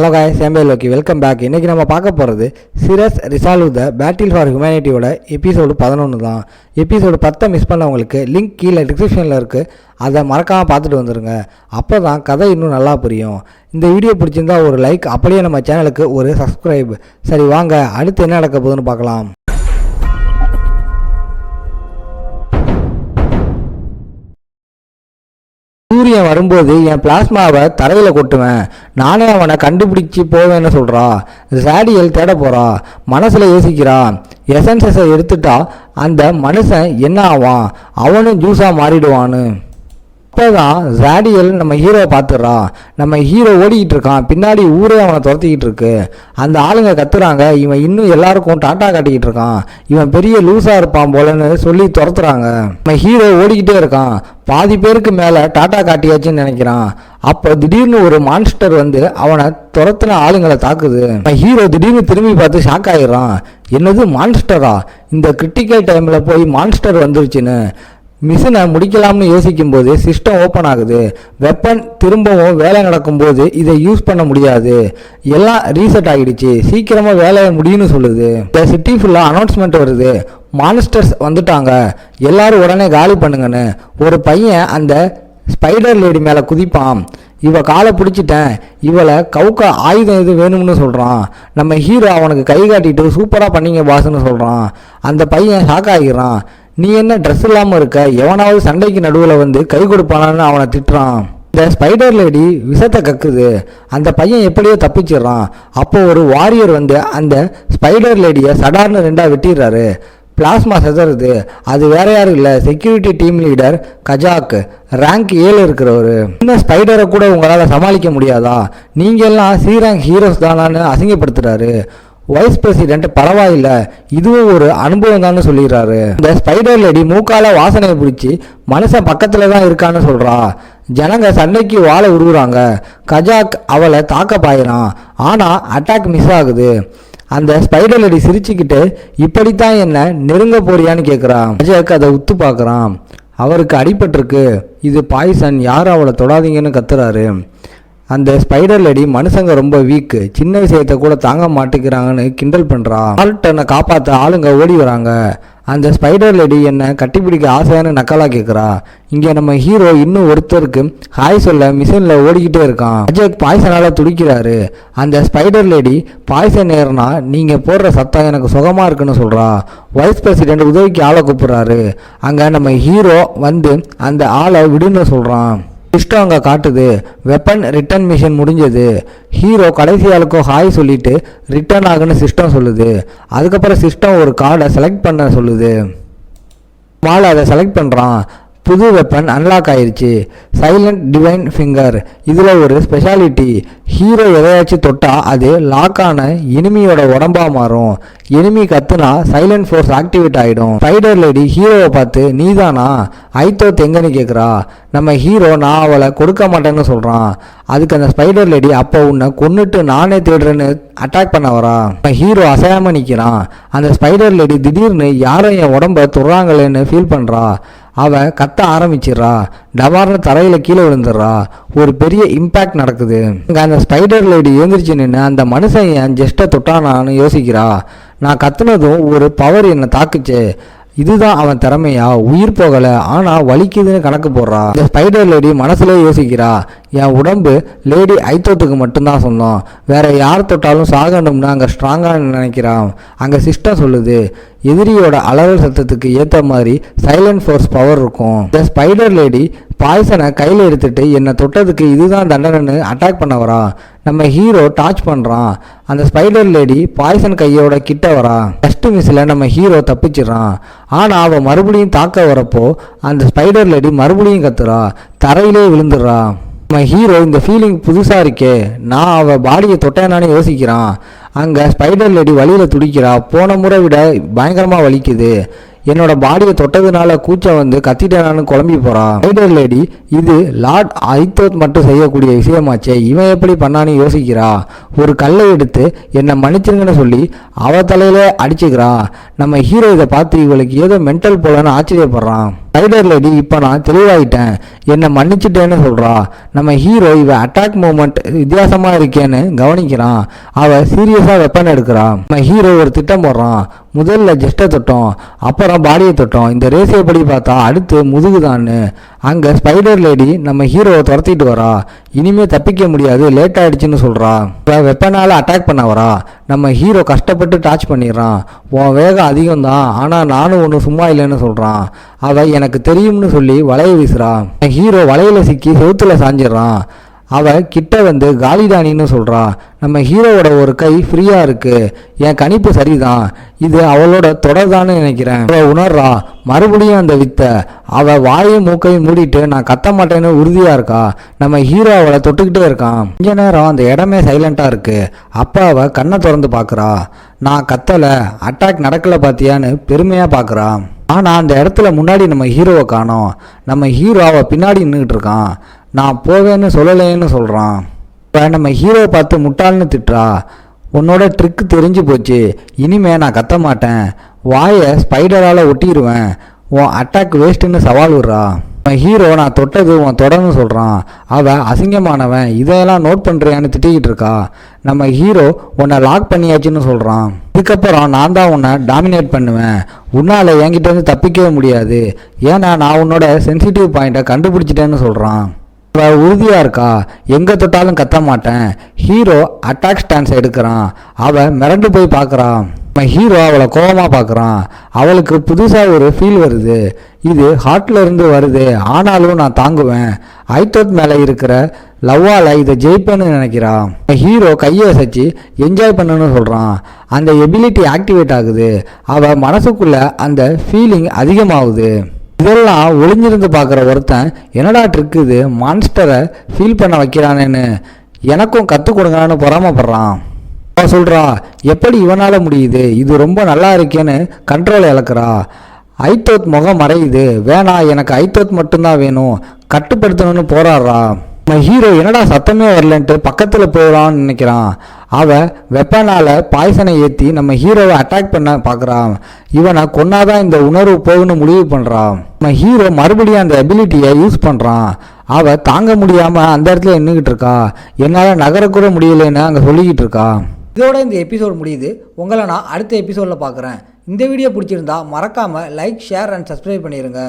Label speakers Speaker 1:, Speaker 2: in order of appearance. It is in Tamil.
Speaker 1: Hello guys, Lokki welcome back. இன்றைக்கி நம்ம பார்க்க போகிறது series resolve the battle for ஹியூமனிட்டியோட எபிசோடு 11 தான். எபிசோடு 10 மிஸ் பண்ணவங்களுக்கு லிங்க் கீழே டிஸ்கிரிப்ஷனில் இருக்குது, அதை மறக்காமல் பார்த்துட்டு வந்துடுங்க. அப்போ தான் கதை இன்னும் நல்லா புரியும். இந்த வீடியோ பிடிச்சிருந்தா ஒரு லைக், அப்படியே நம்ம சேனலுக்கு ஒரு சப்ஸ்கிரைப். சரி வாங்க, அடுத்து என்ன நடக்க போகுதுன்னு பார்க்கலாம். சூரியன் வரும்போது என் பிளாஸ்மாவை தரையில் கொட்டுவேன், நானே அவனை கண்டுபிடிச்சி போவேன்னு சொல்கிறா. சாடியல் தேட போகிறா, மனசில் யோசிக்கிறா. எசன்சஸை எடுத்துட்டா அந்த மனுஷன் என்ன ஆவான், அவனும் ஜூஸாக மாறிடுவான்னு. அப்போதான் ஜாடியல் நம்ம ஹீரோவை பார்த்துடுறா. நம்ம ஹீரோ ஓடிக்கிட்டு இருக்கான், பின்னாடி ஊரே அவனை துரத்திக்கிட்டு இருக்கு. அந்த ஆளுங்க கத்துறாங்க, இவன் இன்னும் எல்லாருக்கும் டாட்டா காட்டிக்கிட்டு இருக்கான், இவன் பெரிய லூஸாக இருப்பான் போலன்னு சொல்லி துரத்துறாங்க. நம்ம ஹீரோ ஓடிக்கிட்டே இருக்கான், பாதி பேருக்கு மேலே டாட்டா காட்டியாச்சுன்னு நினைக்கிறான். அப்போ திடீர்னு ஒரு மான்ஸ்டர் வந்து அவனை துரத்துன ஆளுங்களை தாக்குது. நம்ம ஹீரோ திடீர்னு திரும்பி பார்த்து ஷாக் ஆகிடுறான். என்னது மான்ஸ்டரா, இந்த கிரிட்டிக்கல் டைமில் போய் மான்ஸ்டர் வந்துருச்சுன்னு. மிஷினை முடிக்கலாம்னு யோசிக்கும் போது சிஸ்டம் ஓப்பன் ஆகுது. வெப்பன் திரும்பவும் வேலை நடக்கும்போது இதை யூஸ் பண்ண முடியாது, எல்லாம் ரீசெட் ஆகிடுச்சு, சீக்கிரமாக வேலையை முடியும்னு சொல்லுது. இந்த சிட்டி ஃபுல்லாக அனௌன்ஸ்மெண்ட் வருது, மான்ஸ்டர்ஸ் வந்துட்டாங்க, எல்லாரும் உடனே காலி பண்ணுங்கன்னு. ஒரு பையன் அந்த ஸ்பைடர் லேடி மேலே குதிப்பான். இவ காலை பிடிச்சிட்டேன், இவளை கவுக்க ஆயுதம் எது வேணும்னு சொல்கிறான். நம்ம ஹீரோ அவனுக்கு கை காட்டிட்டு சூப்பராக பண்ணிங்க பாஸ்ன்னு சொல்கிறான். அந்த பையன் ஷாக் ஆகிடுறான். நீ என்ன ட்ரெஸ் இல்லாமல் இருக்க, எவனாவது சண்டைக்கு நடுவில் வந்து கை கொடுப்பானான்னு அவனை திட்டுறான். இந்த ஸ்பைடர் லேடி விஷத்தை கக்குது, அந்த பையன் எப்படியோ தப்பிச்சிடுறான். அப்போ ஒரு வாரியர் வந்து அந்த ஸ்பைடர் லேடியை சடார்னு ரெண்டாக வெட்டிடுறாரு. பிளாஸ்மா செதறுது. அது வேற யாரும் இல்லை, security team leader Kazakh, rank 7 இருக்கிறவர். இந்த ஸ்பைடரை கூட உங்களால் சமாளிக்க முடியாதா, நீங்கள் எல்லாம் சி ரேங்க் ஹீரோஸ் தானான்னு அசிங்கப்படுத்துறாரு. வைஸ் பிரசிடென்ட் பரவாயில்ல, இதுவும் ஒரு அனுபவம் தான் சொல்லிடுறாரு. இந்த ஸ்பைடர் லேடி மூக்கால வாசனையை பிடிச்சி மனுஷன் பக்கத்துல தான் இருக்கான்னு சொல்றா. ஜனங்க சண்டைக்கு வாழை உருவுறாங்க. கஜாக் அவளை தாக்க பாயிறான், ஆனா அட்டாக் மிஸ் ஆகுது. அந்த ஸ்பைடர் லேடி சிரிச்சுக்கிட்டு இப்படித்தான் என்ன நெருங்க போறியான்னு கேட்குறான். கஜாக் அதை உத்து பார்க்குறான். அவருக்கு அடிபட்டிருக்கு, இது பாய்சன், யாரும் அவளை தொடாதீங்கன்னு கத்துறாரு. அந்த ஸ்பைடர் லேடி மனுஷங்க ரொம்ப வீக்கு, சின்ன விஷயத்த கூட தாங்க மாட்டேங்கிறாங்கன்னு கிண்டல் பண்ணுறா. ஆல்டனை காப்பாற்ற ஆளுங்க ஓடி வராங்க. அந்த ஸ்பைடர் லேடி என்ன கட்டிப்பிடிக்க ஆசையான நக்கலா கேட்குறா. இங்கே நம்ம ஹீரோ இன்னும் ஒருத்தருக்கு ஹாய் சொல்ல மிஷினில் ஓடிக்கிட்டே இருக்கான். அஜய் பாய்சனால் துடிக்கிறாரு. அந்த ஸ்பைடர் லேடி பாய்சன் ஏறினா நீங்கள் போடுற சத்தம் எனக்கு சுகமாக இருக்குன்னு சொல்கிறா. வைஸ் பிரசிடென்ட் உதவிக்கு ஆளை கூப்பிட்றாரு. அங்கே நம்ம ஹீரோ வந்து அந்த ஆளை விடுன்னு சொல்கிறான். சிஸ்டம் அங்கே காட்டுது, வெப்பன் ரிட்டர்ன் மிஷன் முடிஞ்சது. ஹீரோ கடைசி ஆளுக்கும் ஹாய் சொல்லிட்டு ரிட்டர்ன் ஆகுன்னு சிஸ்டம் சொல்லுது. அதுக்கப்புறம் சிஸ்டம் ஒரு கார்டை செலக்ட் பண்ண சொல்லுது. மாலை அதை செலக்ட் பண்ணுறான். புது வெப்பன் அன்லாக் ஆயிடுச்சு, சைலண்ட் டிவைன் ஃபிங்கர். இதில் ஒரு ஸ்பெஷாலிட்டி, ஹீரோ எதையாச்சும் தொட்டால் அது லாக்கான எனிமியோட உடம்பா மாறும். எனிமி கத்துனா சைலண்ட் ஃபோர்ஸ் ஆக்டிவேட் ஆகிடும். ஸ்பைடர் லேடி ஹீரோவை பார்த்து நீதானா ஐத்தோத் எங்கன்னு கேட்குறா. நம்ம ஹீரோ நான் அவளை கொடுக்க மாட்டேன்னு சொல்கிறான். அதுக்கு அந்த ஸ்பைடர் லேடி அப்போ உன்னை கொன்னுட்டு நானே தேடுறேன்னு அட்டாக் பண்ண வரா. நம்ம ஹீரோ அசையாமல் நிற்கிறான். அந்த ஸ்பைடர் லேடி திடீர்னு யாரும் என் உடம்ப தொடுறாங்களேன்னு ஃபீல் பண்ணுறா. அவ கத்த ஆரம்பிச்சிடறா. டபார்னு தரையில் கீழே விழுந்துடுறா. ஒரு பெரிய இம்பேக்ட் நடக்குது. இங்கே அந்த ஸ்பைடர் லேடி எழுந்திரிச்சு நின்று அந்த மனுஷன் என் ஜெஸ்ட்டை தொட்டானான்னு யோசிக்கிறா. நான் கத்துனதும் ஒரு பவர் என்னை தாக்குச்சு, இதுதான் அவன் திறமையா, உயிர் போகலை ஆனால் வலிக்குதுன்னு கணக்கு போடுறா. இந்த ஸ்பைடர் லேடி மனசுலே யோசிக்கிறா, என் உடம்பு லேடி ஐத்தோத்துக்கு மட்டும்தான் சொந்தம், வேற யார் தொட்டாலும் சாகணும்னு அங்கே ஸ்ட்ராங்காக நினைக்கிறான். அங்கே சிஸ்டம் சொல்லுது, எதிரியோட அலறல் சத்தத்துக்கு ஏற்ற மாதிரி சைலண்ட் ஃபோர்ஸ் பவர் இருக்கும். இந்த ஸ்பைடர் லேடி பாய்சனை கையில் எடுத்துட்டு என்னை தொட்டதுக்கு இதுதான் தண்டனைன்னு அட்டாக் பண்ண வரா. நம்ம ஹீரோ டார்ச் பண்ணுறான். அந்த ஸ்பைடர் லேடி பாய்சன் கையோட கிட்ட வரா. ஃபர்ஸ்ட் மிஸ்ஸில் நம்ம ஹீரோ தப்பிச்சிடறான். ஆனால் அவள் மறுபடியும் தாக்க வரப்போ அந்த ஸ்பைடர் லேடி மறுபடியும் கத்துறா, தரையிலே விழுந்துடுறா. நம்ம ஹீரோ இந்த ஃபீலிங் புதுசாக இருக்கே, நான் அவள் பாடியை தொட்டேனான்னு யோசிக்கிறான். அங்கே ஸ்பைடர் லேடி வழியில் துடிக்கிறா. போன முறை விட பயங்கரமாக வலிக்குது. என்னோட பாடியை தொட்டதுனால கூச்சம் வந்து கத்திட்டேனான்னு குழம்பி போறா. ஸ்பைடர் லேடி இது லார்ட் ஐத்தோத் மட்டும் செய்யக்கூடிய விஷயமாச்சே, இவன் எப்படி பண்ணான்னு யோசிக்கிறா. ஒரு கல்லை எடுத்து என்னை மன்னிச்சிருங்கன்னு சொல்லி அவ தலையில அடிச்சுக்கிறா. நம்ம ஹீரோ இதை பார்த்து இவளுக்கு ஏதோ மென்டல் போலன்னு ஆச்சரியப்படுறான். ஸ்பைடர் லேடி இப்போ நான் தெளிவாயிட்டேன், என்னை மன்னிச்சிட்டேன்னு சொல்றா. நம்ம ஹீரோ இவ அட்டாக் மூமெண்ட் வித்தியாசமா இருக்கேன்னு கவனிக்கிறான். அவ சீரியஸா வெப்பன் எடுக்கிறான். நம்ம ஹீரோ ஒரு திட்டம் போடுறான். முதல்ல ஜெஸ்ட்டை தொட்டோம், அப்புறம் பாடியை தொட்டோம், இந்த ரேசியை படி பார்த்தா அடுத்து முதுகுதான்னு. அங்க ஸ்பைடர் லேடி நம்ம ஹீரோவை துரத்திட்டு வரா. இனிமே தப்பிக்க முடியாது, லேட் ஆயிடுச்சுன்னு சொல்றா. வெப்பனால அட்டாக் பண்ண வரா. நம்ம ஹீரோ கஷ்டப்பட்டு டாச் பண்ணிடுறான். உன் வேகம் அதிகம் தான், ஆனா நானும் ஒன்றும் சும்மா இல்லைன்னு சொல்றான். அவ எனக்கு தெரியும்னு சொல்லி வலைய வீசுறான். ஹீரோ வலையில சிக்கி செவுத்துல சாஞ்சிடறான். அவ கிட்ட வந்து காலிதானின்னு சொல்றா. நம்ம ஹீரோவோட ஒரு கை ஃப்ரீயா இருக்கு, என் கணிப்பு சரிதான், இது அவளோட தொடர்தான்னு நினைக்கிறேன். அவ உணர்றா மறுபடியும் அந்த வித்தை. அவ வாயும் மூக்கையும் மூடிட்டு நான் கத்த மாட்டேன்னு உறுதியா இருக்கா. நம்ம ஹீரோ அவளை தொட்டுக்கிட்டே இருக்கான். கொஞ்ச நேரம் அந்த இடமே சைலண்டா இருக்கு. அப்ப அவ கண்ணை திறந்து பாக்குறா. நான் கத்தல, அட்டாக் நடக்கல பாத்தியான்னு பெருமையா பாக்குறா. ஆனா அந்த இடத்துல முன்னாடி நம்ம ஹீரோவை காணோம். நம்ம ஹீரோ அவ பின்னாடி நின்றுட்டு இருக்கான். நான் போவேன்னு சொல்லலைன்னு சொல்கிறான். இப்போ நம்ம ஹீரோவை பார்த்து முட்டாள்னு திட்டுறா. உன்னோட ட்ரிக்கு தெரிஞ்சு போச்சு, இனிமே நான் கத்த மாட்டேன், வாயை ஸ்பைடரால் ஒட்டிடுவேன், உன் அட்டாக் வேஸ்ட்டுன்னு சவால் விடுறா. ஹீரோ நான் தொட்டது உன் தொடர்னு சொல்கிறான். அவள் அசிங்கமானவன், இதையெல்லாம் நோட் பண்ணுறியான்னு திட்டிக்கிட்டு இருக்கா. நம்ம ஹீரோ உன்னை லாக் பண்ணியாச்சுன்னு சொல்கிறான். இதுக்கப்புறம் நான் தான் உன்னை டாமினேட் பண்ணுவேன், உன்னால் என்கிட்ட இருந்து தப்பிக்கவே முடியாது, ஏன்னா நான் உன்னோட சென்சிட்டிவ் பாயிண்ட்டை கண்டுபிடிச்சிட்டேன்னு சொல்கிறான். அவள் உறுதியாக இருக்கா, எங்கே தொட்டாலும் கத்த மாட்டேன். ஹீரோ அட்டாக் ஸ்டான்ஸ் எடுக்கிறான். அவள் மிரண்டு போய் பார்க்குறான். ஹீரோ அவளை கோபமாக பார்க்குறான். அவளுக்கு புதுசாக ஒரு ஃபீல் வருது, இது ஹார்ட்ல இருந்து வருது, ஆனாலும் நான் தாங்குவேன், ஐத்தோத் மேலே இருக்கிற லவ்வால் இதை ஜெயிப்பேன்னு நினைக்கிறான். ஹீரோ கையை அசைச்சு என்ஜாய் பண்ணணும்னு சொல்கிறான். அந்த எபிலிட்டி ஆக்டிவேட் ஆகுது. அவள் மனசுக்குள்ள அந்த ஃபீலிங் அதிகமாகுது. இதெல்லாம் ஒளிஞ்சிருந்து பார்க்குற ஒருத்தன் என்னடா ட்ரிக்குது, மான்ஸ்டரை ஃபீல் பண்ண வைக்கிறானேன்னு எனக்கும் கற்றுக் கொடுங்கன்னு பொறாமப்படுறான். அவன் சொல்கிறா, எப்படி இவனால் முடியுது, இது ரொம்ப நல்லா இருக்கேன்னு கண்ட்ரோல் இழக்கிறா. ஐத்தோத் முகம் மறையுது, வேணா எனக்கு ஐத்தோத் மட்டும்தான் வேணும், கட்டுப்படுத்தணும்னு போராடுறா. நம்ம ஹீரோ என்னடா சத்தமே வரலன்ட்டு பக்கத்தில் போயிடலான்னு நினைக்கிறான். அவன் வெப்பனால பாய்சனை ஏற்றி நம்ம ஹீரோவை அட்டாக் பண்ண பார்க்குறான். இவனை கொன்னாதான் இந்த உணர்வு போகுன்னு முடிவு பண்ணுறான். நம்ம ஹீரோ மறுபடியும் அந்த எபிலிட்டியை யூஸ் பண்ணுறான். அவள் தாங்க முடியாமல் அந்த இடத்துல நின்றுக்கிட்டு இருக்கா. என்னால் நகரக்கூட முடியலைன்னு அங்கே சொல்லிக்கிட்டு இருக்கா. இதோட இந்த எபிசோட் முடியுது. உங்களை நான் அடுத்த எபிசோடில் பார்க்குறேன். இந்த வீடியோ பிடிச்சிருந்தா மறக்காமல் லைக், ஷேர் அண்ட் சப்ஸ்கிரைப் பண்ணிடுங்க.